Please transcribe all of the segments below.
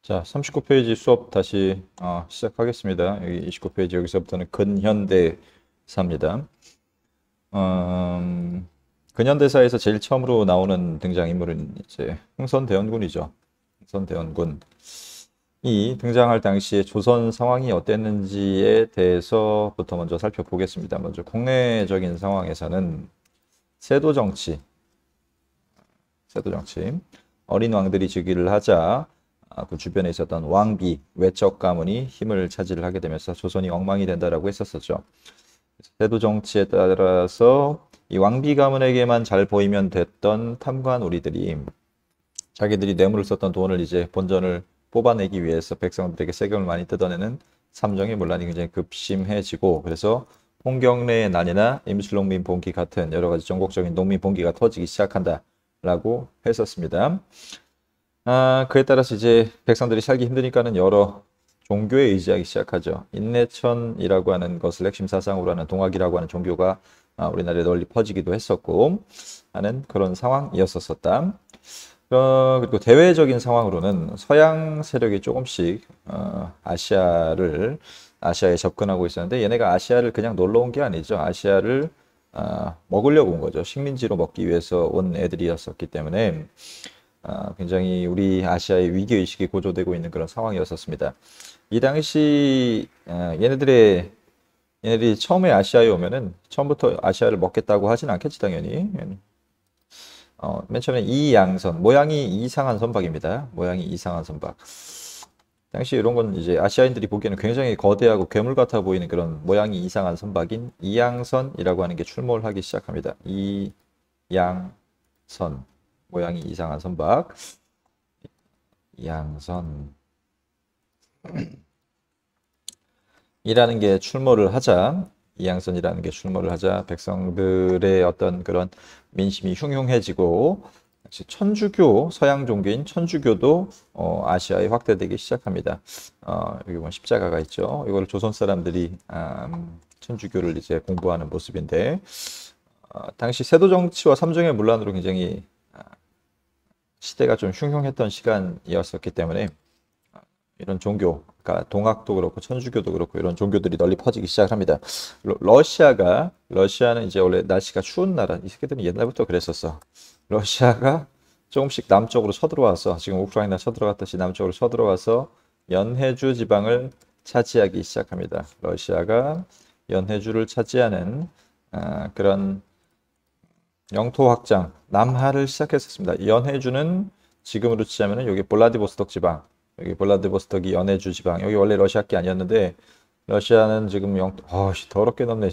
자, 39페이지 수업 다시 시작하겠습니다. 여기 29페이지 여기서부터는 근현대사입니다. 근현대사에서 제일 처음으로 나오는 등장인물은 이제 흥선대원군이죠. 흥선대원군. 이 등장할 당시에 조선 상황이 어땠는지에 대해서부터 먼저 살펴보겠습니다. 먼저 국내적인 상황에서는 세도정치, 어린 왕들이 즉위를 하자 그 주변에 있었던 왕비, 외척 가문이 힘을 차지를 하게 되면서 조선이 엉망이 된다라고 했었었죠. 세도 정치에 따라서 이 왕비 가문에게만 잘 보이면 됐던 탐관오리들이 자기들이 뇌물을 썼던 돈을 이제 본전을 뽑아내기 위해서 백성들에게 세금을 많이 뜯어내는 삼정의 문란이 굉장히 급심해지고, 그래서 홍경래의 난이나 임술농민 봉기 같은 여러 가지 전국적인 농민 봉기가 터지기 시작한다라고 했었습니다. 그에 따라서 이제 백성들이 살기 힘드니까는 여러 종교에 의지하기 시작하죠. 인내천이라고 하는 것을 핵심 사상으로 하는 동학이라고 하는 종교가 우리나라에 널리 퍼지기도 했었고 하는 그런 상황이었었다. 그리고 대외적인 상황으로는 서양 세력이 조금씩 아시아에 접근하고 있었는데, 얘네가 아시아를 그냥 놀러 온 게 아니죠. 아시아를 먹으려고 온 거죠. 식민지로 먹기 위해서 온 애들이었었기 때문에 굉장히 우리 아시아의 위기의식이 고조되고 있는 그런 상황이었었습니다. 이 당시 얘네들이 처음에 아시아에 오면은 처음부터 아시아를 먹겠다고 하진 않겠지, 당연히. 맨 처음에 이양선, 모양이 이상한 선박입니다. 모양이 이상한 선박. 당시 이런 건 이제 아시아인들이 보기에는 굉장히 거대하고 괴물 같아 보이는 그런 모양이 이상한 선박인 이양선이라고 하는 게 출몰을 하기 시작합니다. 이양선, 모양이 이상한 선박. 이양선 이라는 게 출몰을 하자, 이양선이라는 게 출몰을 하자 백성들의 어떤 그런 민심이 흉흉해지고, 역시 천주교, 서양 종교인 천주교도 아시아에 확대되기 시작합니다. 여기 보면 십자가가 있죠. 이거를 조선 사람들이 천주교를 이제 공부하는 모습인데, 당시 세도 정치와 삼정의 문란으로 굉장히 시대가 좀 흉흉했던 시간이었었기 때문에 이런 종교, 그러니까 동학도 그렇고 천주교도 그렇고 이런 종교들이 널리 퍼지기 시작합니다. 러시아는 이제 원래 날씨가 추운 나라, 이 새끼들은 옛날부터 그랬었어. 러시아가 조금씩 남쪽으로 쳐들어와서, 지금 우크라이나 쳐들어갔듯이 남쪽으로 쳐들어와서 연해주 지방을 차지하기 시작합니다. 러시아가 연해주를 차지하는 그런 영토 확장, 남하를 시작했었습니다. 연해주는 지금으로 치자면은 여기 볼라디보스톡 지방, 여기 볼라디보스톡이 연해주 지방, 여기 원래 러시아 게 아니었는데 러시아는 지금 더럽게 넓네.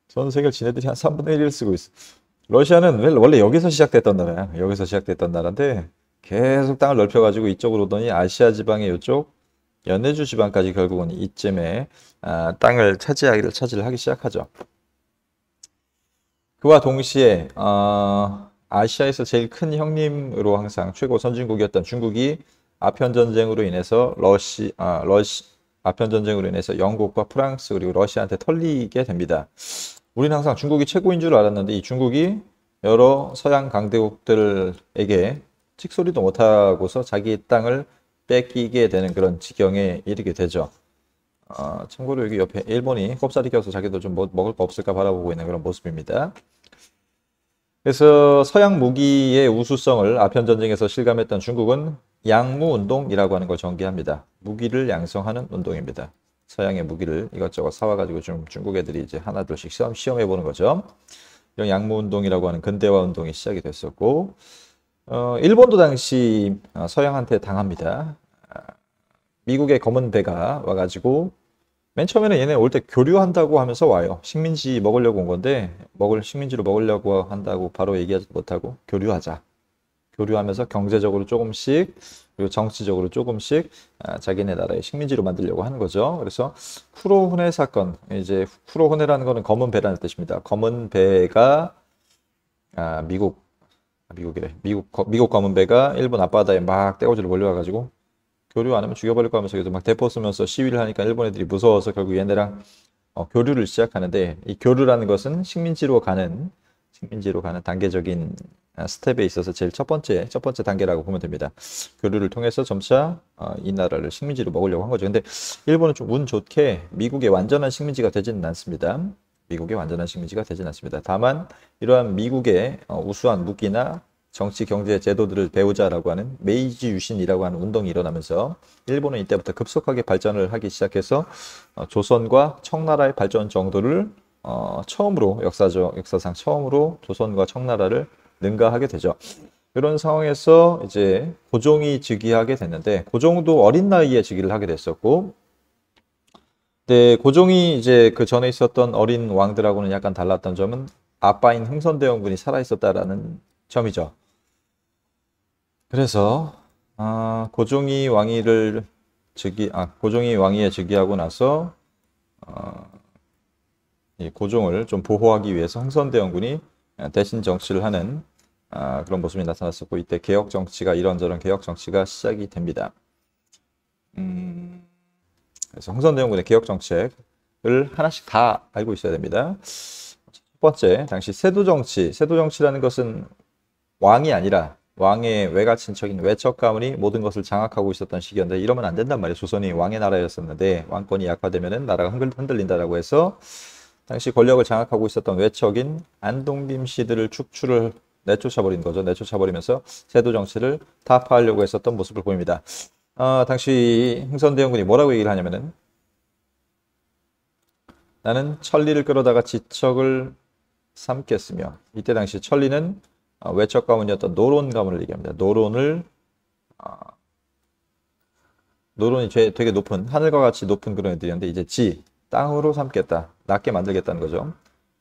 전 세계를 지네들이 한 3분의 1을 쓰고 있어. 러시아는 원래 여기서 시작됐던 나라야. 여기서 시작됐던 나라인데 계속 땅을 넓혀가지고 이쪽으로 오더니 아시아 지방의 이쪽 연해주 지방까지 결국은 이쯤에 땅을 차지를 하기 시작하죠. 그와 동시에 아시아에서 제일 큰 형님으로 항상 최고 선진국이었던 중국이 아편 전쟁으로 인해서 아편 전쟁으로 인해서 영국과 프랑스 그리고 러시아한테 털리게 됩니다. 우리는 항상 중국이 최고인 줄 알았는데 이 중국이 여러 서양 강대국들에게 찍소리도 못하고서 자기 땅을 뺏기게 되는 그런 지경에 이르게 되죠. 참고로 여기 옆에 일본이 꼽사리 껴서 자기도 좀 먹을 거 없을까 바라보고 있는 그런 모습입니다. 그래서 서양 무기의 우수성을 아편 전쟁에서 실감했던 중국은 양무운동이라고 하는 걸 전개합니다. 무기를 양성하는 운동입니다. 서양의 무기를 이것저것 사와가지고 좀 중국 애들이 이제 하나둘씩 시험해 보는 거죠. 이런 양무운동이라고 하는 근대화 운동이 시작이 됐었고, 일본도 당시 서양한테 당합니다. 미국의 검은 배가 와가지고 맨 처음에는 얘네 올 때 교류한다고 하면서 와요. 식민지 먹으려고 온 건데 식민지로 먹으려고 한다고 바로 얘기하지 못하고 교류하면서 경제적으로 조금씩 그리고 정치적으로 조금씩 자기네 나라의 식민지로 만들려고 하는 거죠. 그래서 쿠로훈해 사건, 이제 쿠로훈해라는 거는 검은 배라는 뜻입니다. 검은 배가 미국 검은 배가 일본 앞바다에 막 떼거지로 몰려와가지고 교류 안 하면 죽여버릴 거 하면서 막 대포 쓰면서 시위를 하니까 일본 애들이 무서워서 결국 얘네랑 교류를 시작하는데, 이 교류라는 것은 식민지로 가는 단계적인 스텝에 있어서 제일 첫 번째 단계라고 보면 됩니다. 교류를 통해서 점차 이 나라를 식민지로 먹으려고 한 거죠. 근데 일본은 좀 운 좋게 미국의 완전한 식민지가 되지는 않습니다. 미국의 완전한 식민지가 되지는 않습니다. 다만 이러한 미국의 우수한 무기나 정치, 경제 제도들을 배우자라고 하는 메이지 유신이라고 하는 운동이 일어나면서 일본은 이때부터 급속하게 발전을 하기 시작해서 조선과 청나라의 발전 정도를 처음으로 역사상 처음으로 조선과 청나라를 능가하게 되죠. 이런 상황에서 이제 고종이 즉위하게 됐는데 고종도 어린 나이에 즉위를 하게 됐었고, 근데 고종이 이제 그 전에 있었던 어린 왕들하고는 약간 달랐던 점은 아빠인 흥선대원군이 살아 있었다라는 점이죠. 그래서 고종이 왕위에 즉위하고 나서 이 고종을 좀 보호하기 위해서 흥선대원군이 대신 정치를 하는 그런 모습이 나타났었고, 이때 개혁 정치가 이런저런 개혁 정치가 시작이 됩니다. 그래서 흥선대원군의 개혁 정책을 하나씩 다 알고 있어야 됩니다. 첫 번째, 당시 세도 정치라는 것은 왕이 아니라 왕의 외가 친척인 외척 가문이 모든 것을 장악하고 있었던 시기였는데, 이러면 안 된단 말이에요. 조선이 왕의 나라였었는데 왕권이 약화되면은 나라가 흔들린다라고 해서 당시 권력을 장악하고 있었던 외척인 안동김 씨들을 내쫓아버린 거죠. 내쫓아버리면서 세도 정치를 타파하려고 했었던 모습을 보입니다. 당시 흥선대원군이 뭐라고 얘기를 하냐면은, 나는 천리를 끌어다가 지척을 삼겠으며, 이때 당시 천리는 외척 가문이었던 노론 가문을 얘기합니다. 노론이 되게 높은, 하늘과 같이 높은 그런 애들이었는데, 이제 땅으로 삼겠다, 낮게 만들겠다는 거죠.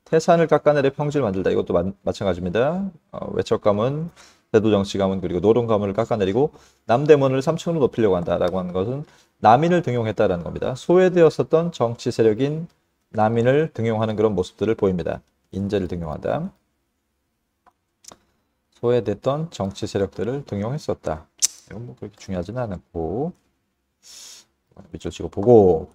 태산을 깎아내려 평지를 만들다, 이것도 마찬가지입니다. 외척 가문, 세도정치 가문, 그리고 노론 가문을 깎아내리고 남대문을 3층으로 높이려고 한다라고 하는 것은 남인을 등용했다라는 겁니다. 소외되었었던 정치 세력인 남인을 등용하는 그런 모습들을 보입니다. 인재를 등용한다. 소외됐던 정치 세력들을 등용했었다. 이건 뭐 그렇게 중요하지는 않고 밑줄 치고 보고,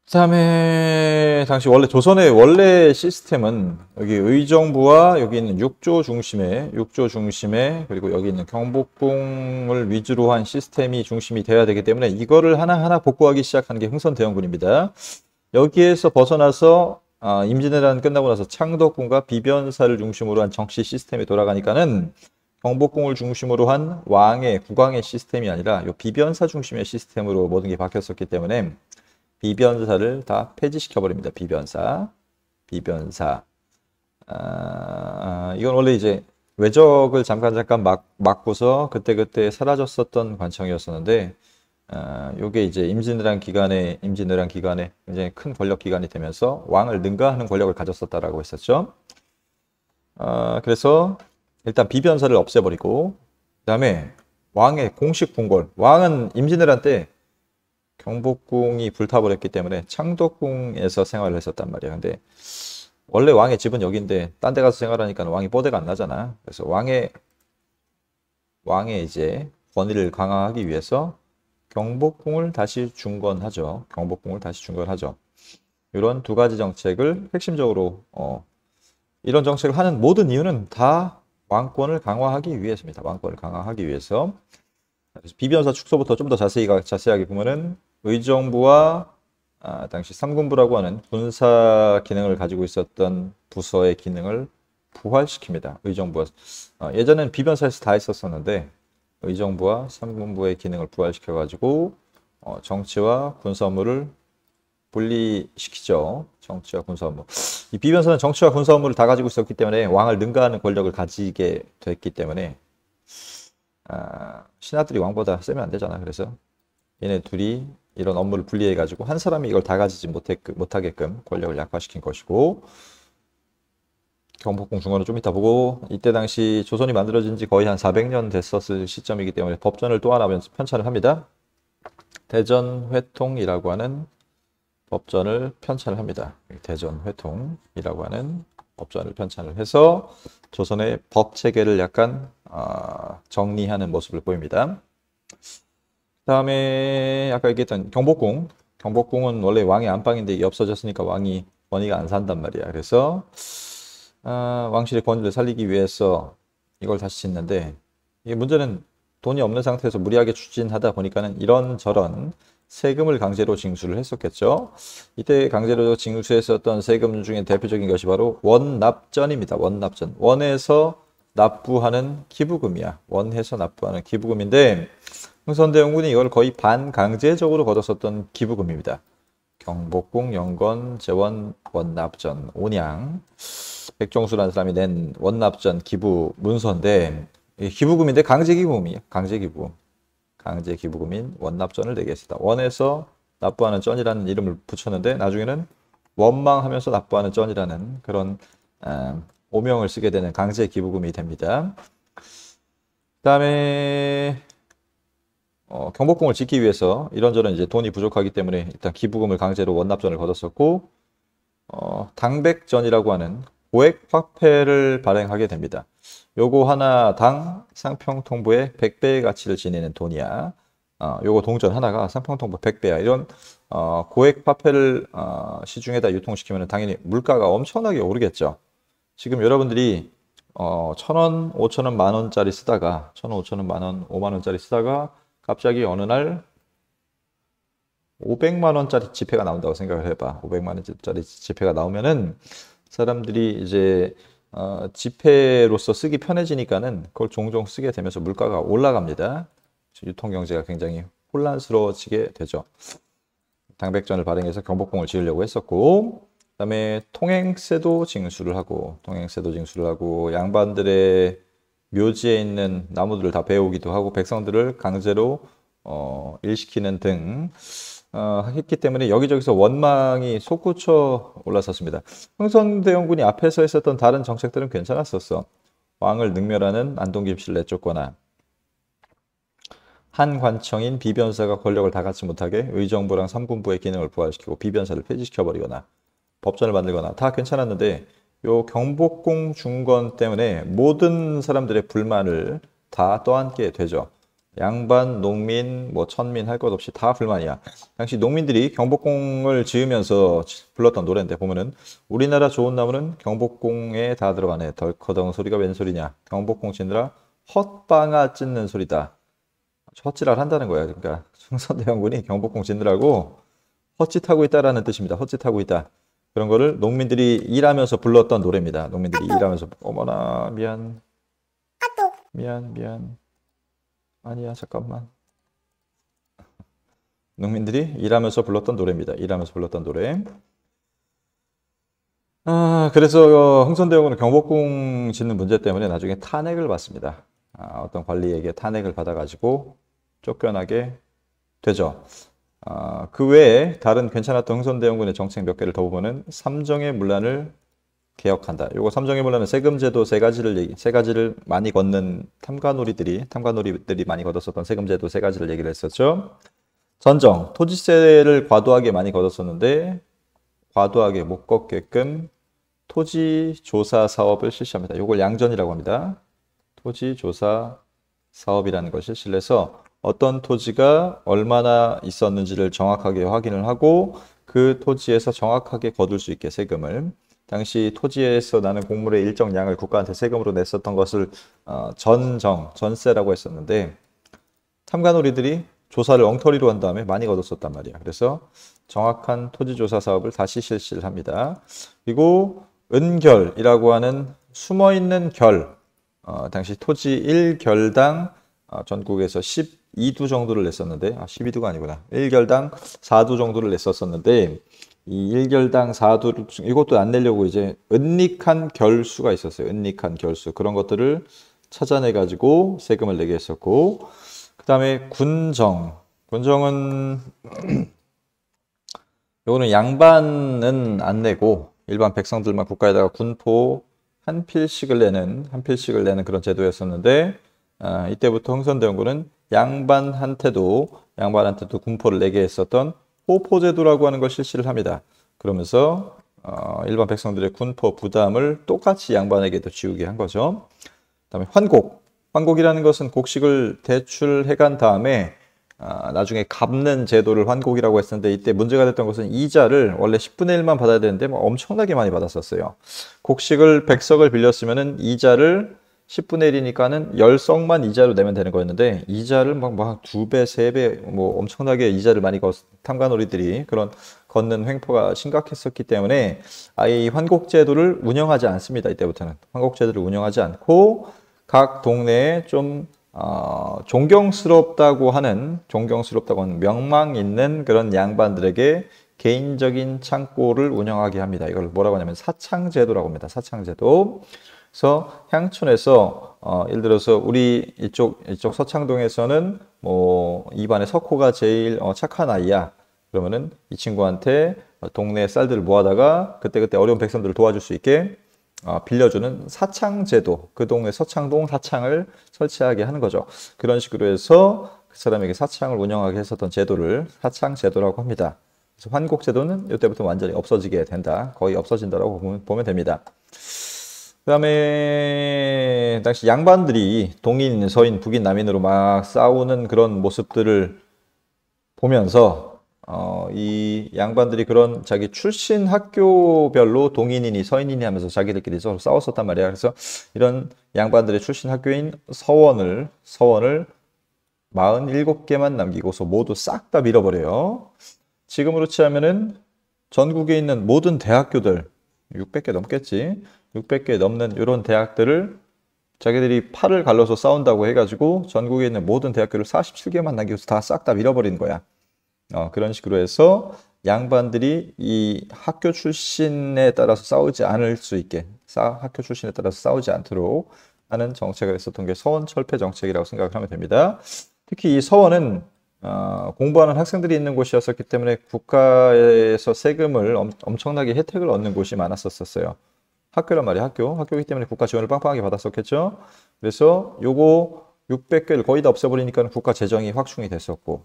그 다음에 당시 조선의 원래 시스템은 여기 의정부와 여기 있는 육조 중심에 그리고 여기 있는 경복궁을 위주로 한 시스템이 중심이 돼야 되기 때문에 이거를 하나하나 복구하기 시작한 게 흥선대원군입니다. 여기에서 벗어나서 임진왜란 끝나고 나서 창덕궁과 비변사를 중심으로 한 정치 시스템이 돌아가니까는 경복궁을 중심으로 한 국왕의 시스템이 아니라 요 비변사 중심의 시스템으로 모든 게 바뀌었었기 때문에 비변사를 다 폐지시켜버립니다. 비변사. 이건 원래 이제 외적을 잠깐 막고서 그때 사라졌었던 관청이었었는데, 요게 이제 임진왜란 기간에 굉장히 큰 권력 기간이 되면서 왕을 능가하는 권력을 가졌었다라고 했었죠. 그래서 일단 비변사를 없애버리고, 그다음에 왕의 공식 궁궐. 왕은 임진왜란 때 경복궁이 불타버렸기 때문에 창덕궁에서 생활을 했었단 말이야. 근데 원래 왕의 집은 여기인데 딴 데 가서 생활하니까 왕이 뽀대가 안 나잖아. 그래서 왕의 이제 권위를 강화하기 위해서 경복궁을 다시 중건하죠. 이런 두 가지 정책을 핵심적으로 이런 정책을 하는 모든 이유는 다 왕권을 강화하기 위해서입니다. 그래서 비변사 축소부터 좀 더 자세하게 보면은 의정부와 당시 삼군부라고 하는 군사 기능을 가지고 있었던 부서의 기능을 부활시킵니다. 의정부가 예전엔 비변사에서 다 있었었는데 의정부와 삼군부의 기능을 부활시켜가지고 정치와 군사 업무를 분리시키죠. 정치와 군사 업무. 이 비변사는 정치와 군사 업무를 다 가지고 있었기 때문에 왕을 능가하는 권력을 가지게 됐기 때문에 신하들이 왕보다 세면 안 되잖아. 그래서 얘네 둘이 이런 업무를 분리해가지고 한 사람이 이걸 다 가지지 못하게끔 권력을 약화시킨 것이고, 경복궁 중건을 좀 이따 보고, 이때 당시 조선이 만들어진 지 거의 한 400년 됐었을 시점이기 때문에 법전을 또 하나 편찬을 합니다. 대전회통이라고 하는 법전을 편찬을 합니다. 대전회통이라고 하는 법전을 편찬을 해서 조선의 법 체계를 약간 정리하는 모습을 보입니다. 그 다음에 아까 얘기했던 경복궁은 원래 왕의 안방인데 이게 없어졌으니까 왕이 권위가 안 산단 말이야. 그래서 왕실의 권위를 살리기 위해서 이걸 다시 짓는데, 이게 문제는 돈이 없는 상태에서 무리하게 추진하다 보니까는 이런저런 세금을 강제로 징수를 했었겠죠. 이때 강제로 징수했었던 세금 중에 대표적인 것이 바로 원납전입니다. 원납전. 원에서 납부하는 기부금이야. 원해서 납부하는 기부금인데, 흥선대원군이 이걸 거의 반강제적으로 걷었었던 기부금입니다. 경복궁, 영건, 재원, 원납전, 온양, 백종수라는 사람이 낸 원납전 기부 문서인데, 기부금인데 강제기부금이에요. 강제기부금. 강제기부금인 원납전을 내게 했습니다. 원에서 납부하는 전이라는 이름을 붙였는데 나중에는 원망하면서 납부하는 전이라는 그런 오명을 쓰게 되는 강제기부금이 됩니다. 그 다음에 경복궁을 짓기 위해서 이런저런 이제 돈이 부족하기 때문에 일단 기부금을 강제로 원납전을 거뒀었고, 당백전이라고 하는 고액 화폐를 발행하게 됩니다. 요거 하나당 상평통보의 100배의 가치를 지니는 돈이야. 요거 동전 하나가 상평통보 100배야. 이런 고액 화폐를 시중에다 유통시키면 당연히 물가가 엄청나게 오르겠죠. 지금 여러분들이 1,000원, 5,000원, 만원짜리 쓰다가 1,000원, 5,000원, 만원, 5만원짜리 쓰다가 갑자기 어느 날 500만 원짜리 지폐가 나온다고 생각을 해봐. 500만 원짜리 지폐가 나오면은 사람들이 이제 지폐로서 쓰기 편해지니까는 그걸 종종 쓰게 되면서 물가가 올라갑니다. 유통 경제가 굉장히 혼란스러워지게 되죠. 당백전을 발행해서 경복궁을 지으려고 했었고, 그다음에 통행세도 징수를 하고, 양반들의 묘지에 있는 나무들을 다 베우기도 하고, 백성들을 강제로 일시키는 등 했기 때문에 여기저기서 원망이 솟구쳐 올라섰습니다. 흥선대원군이 앞에서 했었던 다른 정책들은 괜찮았었어. 왕을 능멸하는 안동김씨를 내쫓거나, 한 관청인 비변사가 권력을 다 갖지 못하게 의정부랑 삼군부의 기능을 부활시키고 비변사를 폐지시켜버리거나, 법전을 만들거나 다 괜찮았는데, 요 경복궁 중건 때문에 모든 사람들의 불만을 다 떠안게 되죠. 양반, 농민, 천민 할 것 없이 다 불만이야. 당시 농민들이 경복궁을 지으면서 불렀던 노래인데 보면은, 우리나라 좋은 나무는 경복궁에 다 들어가네. 덜커덩 소리가 웬 소리냐. 경복궁 짓느라 헛방아 찢는 소리다. 헛짓을 한다는 거야. 그러니까 흥선대원군이 경복궁 짓느라고 헛짓하고 있다라는 뜻입니다. 헛짓하고 있다. 그런 거를 농민들이 일하면서 불렀던 노래입니다. 농민들이 일하면서, 어머나 미안. 미안. 아니야, 잠깐만. 농민들이 일하면서 불렀던 노래입니다. 일하면서 불렀던 노래. 그래서 흥선대원군은 경복궁 짓는 문제 때문에 나중에 탄핵을 받습니다. 어떤 관리에게 탄핵을 받아가지고 쫓겨나게 되죠. 그 외에 다른 괜찮았던 흥선대원군의 정책 몇 개를 더 보면은 삼정의 문란을 개혁한다. 요거 삼정의 문란은 세금제도 세 가지를 많이 걷는 탐관오리들이 많이 걷었었던 세금제도 세 가지를 얘기를 했었죠. 전정, 토지세를 과도하게 많이 걷었었는데 과도하게 못 걷게끔 토지조사 사업을 실시합니다. 요걸 양전이라고 합니다. 토지조사 사업이라는 걸 실시를 해서 어떤 토지가 얼마나 있었는지를 정확하게 확인을 하고 그 토지에서 정확하게 거둘 수 있게 세금을, 당시 토지에서 나는 곡물의 일정 양을 국가한테 세금으로 냈었던 것을 전세라고 했었는데, 탐관오리들이 조사를 엉터리로 한 다음에 많이 거뒀었단 말이야. 그래서 정확한 토지조사 사업을 다시 실시를 합니다. 그리고 은결이라고 하는 숨어있는 결, 당시 토지 1결당 전국에서 12두 정도를 냈었는데, 12두가 아니구나. 1결당 4두 정도를 냈었었는데, 이 1결당 4두, 이것도 안 내려고 이제 은닉한 결수가 있었어요. 은닉한 결수. 그런 것들을 찾아내가지고 세금을 내게 했었고, 그 다음에 군정은, 요거는 양반은 안 내고, 일반 백성들만 국가에다가 군포 한 필씩을 내는 그런 제도였었는데, 이때부터 흥선대원군은 양반한테도 군포를 내게 했었던 호포제도라고 하는 걸 실시를 합니다. 그러면서 일반 백성들의 군포 부담을 똑같이 양반에게도 지우게 한 거죠. 그다음에 환곡이라는 것은 곡식을 대출해간 다음에 나중에 갚는 제도를 환곡이라고 했었는데 이때 문제가 됐던 것은 이자를 원래 10분의 1만 받아야 되는데 뭐 엄청나게 많이 받았었어요. 곡식을 100석을 빌렸으면은 이자를 10분의 1이니까는 10석만 이자로 내면 되는 거였는데 이자를 막 2배, 3배 뭐 엄청나게 이자를 많이 탐관오리들이 그런 걷는 횡포가 심각했었기 때문에 아예 이 환곡제도를 운영하지 않습니다. 이때부터는 환곡제도를 운영하지 않고 각 동네에 좀 존경스럽다고 하는 명망 있는 그런 양반들에게 개인적인 창고를 운영하게 합니다. 이걸 뭐라고 하냐면 사창제도라고 합니다. 사창제도. 그래서 향촌에서 예를 들어서 우리 이쪽 서창동에서는 뭐 이반에 석호가 제일 착한 아이야. 그러면은 이 친구한테 동네 쌀들을 모아다가 그때그때 어려운 백성들을 도와줄 수 있게 빌려주는 사창제도, 그 동네 서창동 사창을 설치하게 하는 거죠. 그런 식으로 해서 그 사람에게 사창을 운영하게 했었던 제도를 사창제도라고 합니다. 그래서 환곡제도는 이때부터 완전히 없어지게 된다. 거의 없어진다라고 보면 됩니다. 그 다음에 당시 양반들이 동인, 서인, 북인, 남인으로 막 싸우는 그런 모습들을 보면서 이 양반들이 그런 자기 출신 학교별로 동인이니 서인이니 하면서 자기들끼리 서로 싸웠었단 말이야. 그래서 이런 양반들의 출신 학교인 서원을 47개만 남기고서 모두 싹 다 밀어버려요. 지금으로 치면은 전국에 있는 모든 대학교들 600개 넘겠지. 600개 넘는 이런 대학들을 자기들이 팔을 갈라서 싸운다고 해가지고 전국에 있는 모든 대학교를 47개만 남기고서 다 싹 다 밀어버리는 거야. 그런 식으로 해서 양반들이 이 학교 출신에 따라서 싸우지 않을 수 있게 학교 출신에 따라서 싸우지 않도록 하는 정책을 했었던 게 서원철폐 정책이라고 생각을 하면 됩니다. 특히 이 서원은 공부하는 학생들이 있는 곳이었기 때문에 국가에서 세금을 엄청나게 혜택을 얻는 곳이 많았었어요. 학교란 말이에요. 학교이기 때문에 국가 지원을 빵빵하게 받았었겠죠. 그래서 요거 600개를 거의 다 없애버리니까 국가 재정이 확충이 됐었고,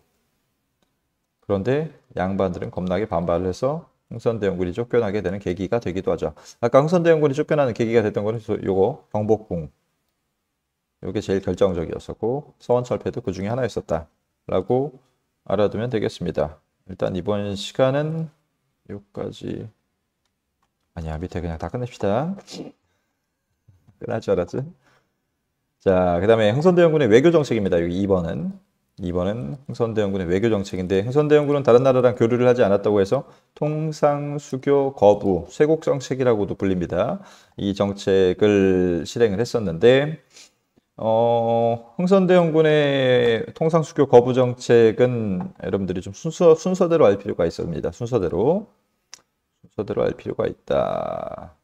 그런데 양반들은 겁나게 반발을 해서 흥선대원군이 쫓겨나게 되는 계기가 되기도 하죠. 아까 흥선대원군이 쫓겨나는 계기가 됐던 거는 요거 경복궁, 요게 제일 결정적이었었고 서원철폐도 그 중에 하나였었다라고 알아두면 되겠습니다. 일단 이번 시간은 여기까지. 아니야, 밑에 그냥 다 끝냅시다. 끝날 줄 알았지? 자, 그 다음에 흥선대원군의 외교정책입니다. 여기 2번은 흥선대원군의 외교정책인데, 흥선대원군은 다른 나라랑 교류를 하지 않았다고 해서 통상수교 거부, 쇄국정책이라고도 불립니다. 이 정책을 실행을 했었는데, 흥선대원군의 통상수교 거부 정책은 여러분들이 좀 순서대로 알 필요가 있습니다. 순서대로 알 필요가 있다.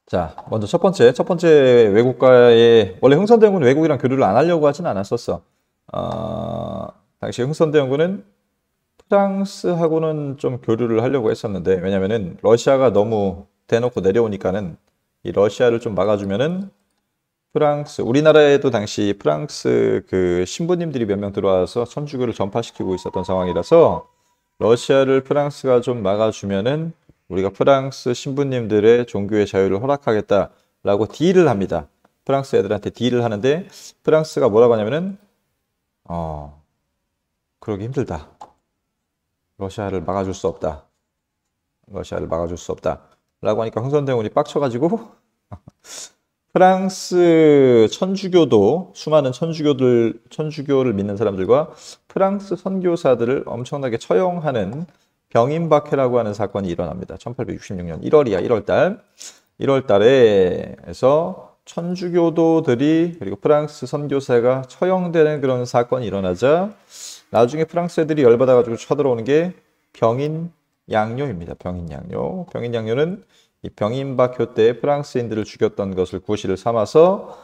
자, 먼저 첫 번째 외국가에, 원래 흥선대원군은 외국이랑 교류를 안 하려고 하진 않았었어. 당시 흥선대원군은 프랑스하고는 좀 교류를 하려고 했었는데, 왜냐면은 러시아가 너무 대놓고 내려오니까는 이 러시아를 좀 막아주면은 우리나라에도 당시 프랑스 그 신부님들이 몇 명 들어와서 천주교를 전파시키고 있었던 상황이라서 러시아를 프랑스가 좀 막아주면은 우리가 프랑스 신부님들의 종교의 자유를 허락하겠다라고 딜을 합니다. 프랑스 애들한테 딜을 하는데 프랑스가 뭐라고 하냐면은 그러기 힘들다. 러시아를 막아줄 수 없다. 라고 하니까 흥선대원군이 빡쳐가지고 프랑스 천주교도 수많은 천주교를 믿는 사람들과 프랑스 선교사들을 엄청나게 처형하는 병인박해라고 하는 사건이 일어납니다. 1866년 1월이야, 1월달. 1월달에 해서 천주교도들이 그리고 프랑스 선교사가 처형되는 그런 사건이 일어나자 나중에 프랑스 애들이 열받아가지고 쳐들어오는 게 병인양요입니다. 병인양요는 이 병인박효 때 프랑스인들을 죽였던 것을 구실을 삼아서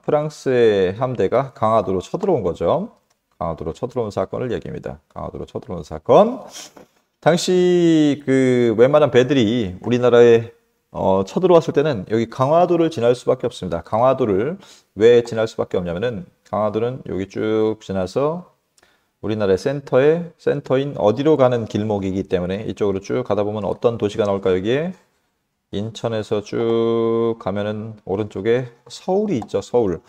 프랑스의 함대가 강화도로 쳐들어온 거죠. 강화도로 쳐들어온 사건을 얘기합니다. 강화도로 쳐들어온 사건. 당시 그 웬만한 배들이 우리나라에 쳐들어왔을 때는 여기 강화도를 지날 수밖에 없습니다. 강화도를 왜 지날 수밖에 없냐면은 강화도는 여기 쭉 지나서 우리나라의 센터인 어디로 가는 길목이기 때문에 이쪽으로 쭉 가다 보면 어떤 도시가 나올까 여기에 인천에서 쭉 가면은 오른쪽에 서울이 있죠, 서울.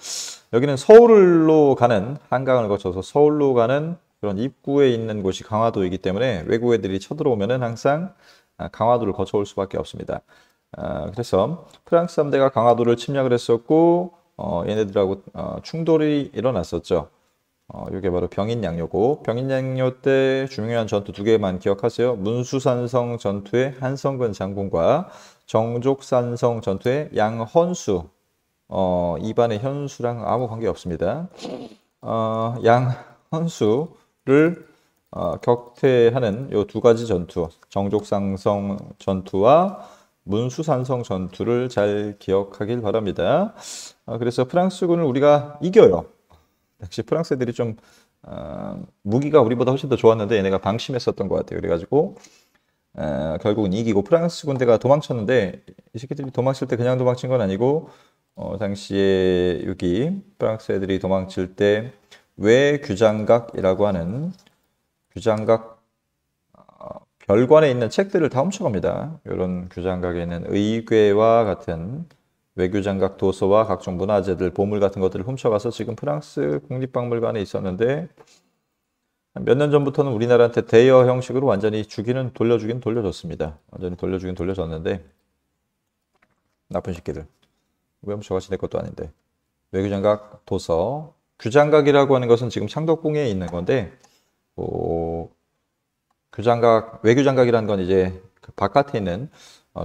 여기는 서울로 가는, 한강을 거쳐서 서울로 가는 그런 입구에 있는 곳이 강화도이기 때문에 외국 애들이 쳐들어오면은 항상 강화도를 거쳐올 수밖에 없습니다. 그래서 프랑스 함대가 강화도를 침략을 했었고, 얘네들하고 충돌이 일어났었죠. 이게 바로 병인양요고, 병인양요 때 중요한 전투 두 개만 기억하세요. 문수산성 전투의 한성근 장군과 정족산성 전투의 양헌수. 입안의 현수랑 아무 관계 없습니다. 양헌수를 격퇴하는 요 두 가지 전투, 정족산성 전투와 문수산성 전투를 잘 기억하길 바랍니다. 그래서 프랑스군을 우리가 이겨요. 역시 프랑스 애들이 좀 무기가 우리보다 훨씬 더 좋았는데 얘네가 방심했었던 것 같아요. 그래가지고 결국은 이기고 프랑스 군대가 도망쳤는데 이 새끼들이 도망칠 때 그냥 도망친 건 아니고 당시에 여기 프랑스 애들이 도망칠 때 외규장각이라고 하는 규장각 별관에 있는 책들을 다 훔쳐갑니다. 이런 규장각에 있는 의궤와 같은 외교장각 도서와 각종 문화재들, 보물 같은 것들을 훔쳐가서 지금 프랑스 국립박물관에 있었는데 몇 년 전부터는 우리나라한테 대여 형식으로 완전히 돌려주긴 돌려줬습니다. 완전히 돌려주긴 돌려줬는데 나쁜 새끼들. 왜 훔쳐가시 내 것도 아닌데. 외교장각 도서. 규장각이라고 하는 것은 지금 창덕궁에 있는 건데 외교장각이라는 건 이제 그 바깥에 있는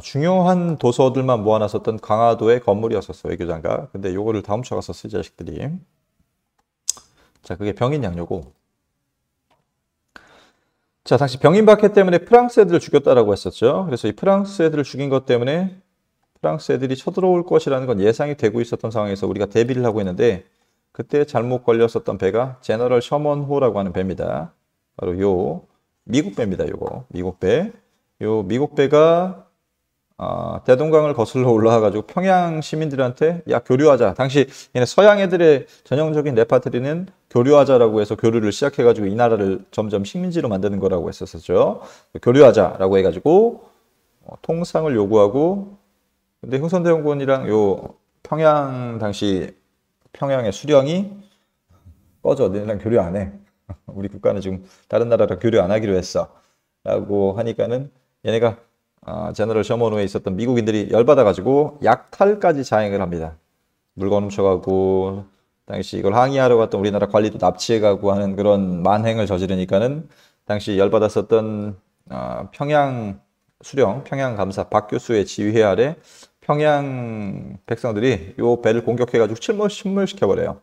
중요한 도서들만 모아놨었던 강화도의 건물이었었어요. 외교장각. 근데 요거를 다 훔쳐갔었어요. 이 자식들이. 자, 그게 병인양요고. 자, 당시 병인박해 때문에 프랑스 애들을 죽였다라고 했었죠. 그래서 이 프랑스 애들을 죽인 것 때문에 프랑스 애들이 쳐들어올 것이라는 건 예상이 되고 있었던 상황에서 우리가 대비를 하고 있는데 그때 잘못 걸렸었던 배가 제너럴 셔먼호라고 하는 배입니다. 바로 요 미국 배입니다. 요거 미국 배. 요 미국 배가 대동강을 거슬러 올라와가지고 평양 시민들한테 야 교류하자. 당시 얘네 서양 애들의 전형적인 레파토리는 교류하자라고 해서 교류를 시작해가지고 이 나라를 점점 식민지로 만드는 거라고 했었죠. 교류하자라고 해가지고 통상을 요구하고 근데 흥선대원군이랑 요 평양 당시 평양의 수령이 꺼져. 너네랑 교류 안 해. 우리 국가는 지금 다른 나라랑 교류 안 하기로 했어. 라고 하니까는 얘네가 제너럴 셔먼호에 있었던 미국인들이 열받아가지고 약탈까지 자행을 합니다. 물건 훔쳐가고 당시 이걸 항의하러 갔던 우리나라 관리도 납치해가고 하는 그런 만행을 저지르니까는 당시 열받았었던 평양 수령, 평양 감사 박교수의 지휘 아래 평양 백성들이 요 배를 공격해가지고 침몰시켜버려요.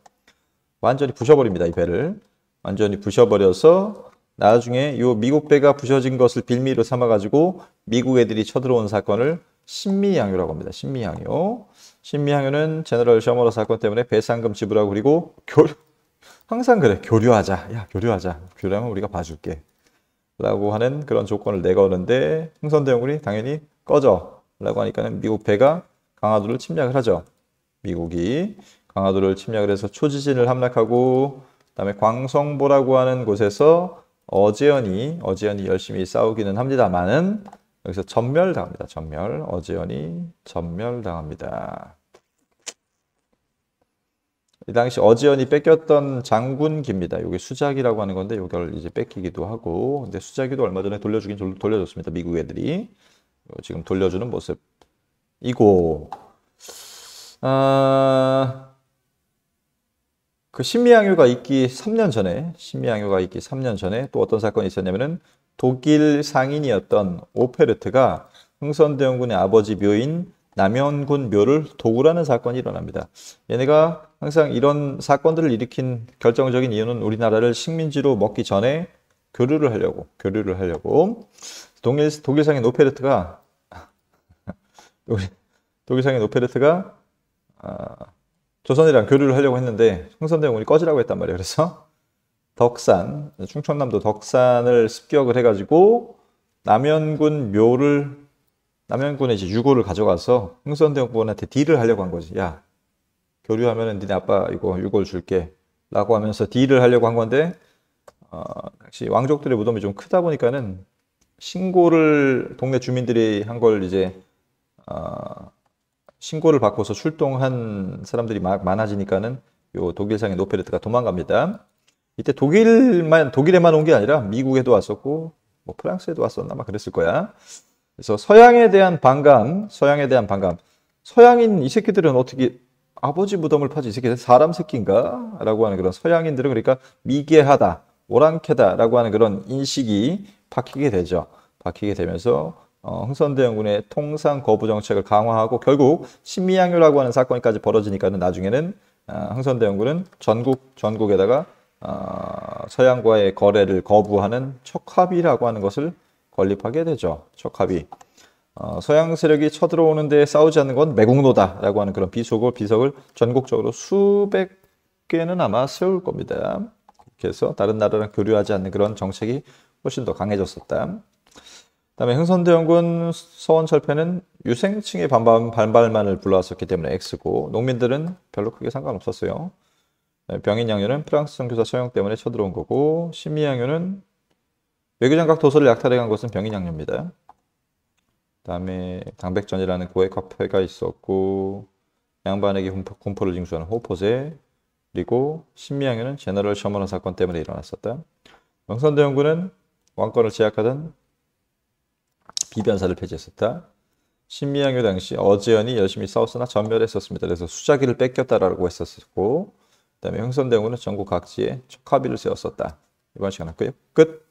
완전히 부셔버립니다. 이 배를. 완전히 부셔버려서 나중에 요 미국 배가 부셔진 것을 빌미로 삼아가지고 미국 애들이 쳐들어온 사건을 신미양요라고 합니다. 신미양요. 신미양요는 제너럴 셔먼호 사건 때문에 배상금 지불하고 그리고 항상 그래. 교류하자. 야 교류하자. 교류하면 우리가 봐줄게. 라고 하는 그런 조건을 내거는데 흥선대원군이 당연히 꺼져. 라고 하니까는 미국 배가 강화도를 침략을 하죠. 미국이 강화도를 침략을 해서 초지진을 함락하고 그다음에 광성보라고 하는 곳에서 어제연이 열심히 싸우기는 합니다만은 여기서 전멸당합니다. 어제연이 전멸당합니다. 이 당시 어제연이 뺏겼던 장군기입니다. 이게 수자기라고 하는 건데 이걸 이제 뺏기기도 하고 근데 수자기도 얼마 전에 돌려줬습니다. 미국 애들이 지금 돌려주는 모습이고 그 신미양요가 있기 3년 전에 또 어떤 사건이 있었냐면은 독일 상인이었던 오페르트가 흥선대원군의 아버지 묘인 남현군 묘를 도굴하는 사건이 일어납니다. 얘네가 항상 이런 사건들을 일으킨 결정적인 이유는 우리나라를 식민지로 먹기 전에 교류를 하려고 독일 상인 오페르트가 조선이랑 교류를 하려고 했는데 흥선대원군이 꺼지라고 했단 말이에요. 그래서 충청남도 덕산을 습격을 해가지고 남현군의 이제 유고를 가져가서 흥선대원군한테 딜을 하려고 한 거지. 야 교류하면은 니네 아빠 이거 유고를 줄게 라고 하면서 딜을 하려고 한 건데 역시 왕족들의 무덤이 좀 크다 보니까는 신고를 동네 주민들이 한 걸 이제 신고를 받고서 출동한 사람들이 많아지니까는 요 독일상의 노페르트가 도망갑니다. 이때 독일에만 온 게 아니라 미국에도 왔었고 뭐 프랑스에도 왔었나 막 그랬을 거야. 그래서 서양에 대한 반감. 서양인 이 새끼들은 어떻게 아버지 무덤을 파지? 이 새끼들 사람 새끼인가? 라고 하는 그런 서양인들은 그러니까 미개하다, 오랑캐다라고 하는 그런 인식이 박히게 되죠. 박히게 되면서 흥선대원군의 통상 거부 정책을 강화하고 결국 신미양요라고 하는 사건까지 벌어지니까는 나중에는 흥선대원군은 전국에다가 서양과의 거래를 거부하는 척합의라고 하는 것을 건립하게 되죠. 척합의. 서양 세력이 쳐들어오는데 싸우지 않는 건 매국노다라고 하는 그런 비석을 전국적으로 수백 개는 아마 세울 겁니다. 그래서 다른 나라랑 교류하지 않는 그런 정책이 훨씬 더 강해졌었다. 그다음에 흥선대원군 서원철폐는 유생층의 반발만을 불러왔었기 때문에 X고 농민들은 별로 크게 상관없었어요. 병인양요는 프랑스 선교사 서영 때문에 쳐들어온 거고 신미양요는 외교장각 도서를 약탈해 간 것은 병인양요입니다. 그다음에 강백전이라는 고액화폐가 있었고 양반에게 공포를 징수하는 호포제 그리고 신미양요는 제너럴 셔머너 사건 때문에 일어났었다. 흥선대원군은 왕권을 제약하던 비변사를 폐지했었다. 신미양요 당시 어제연이 열심히 싸웠으나 전멸했었습니다. 그래서 수자기를 뺏겼다라고 했었고 그다음에 흥선대원군은 전국 각지에 척합의를 세웠었다. 이번 시간 할까요? 끝.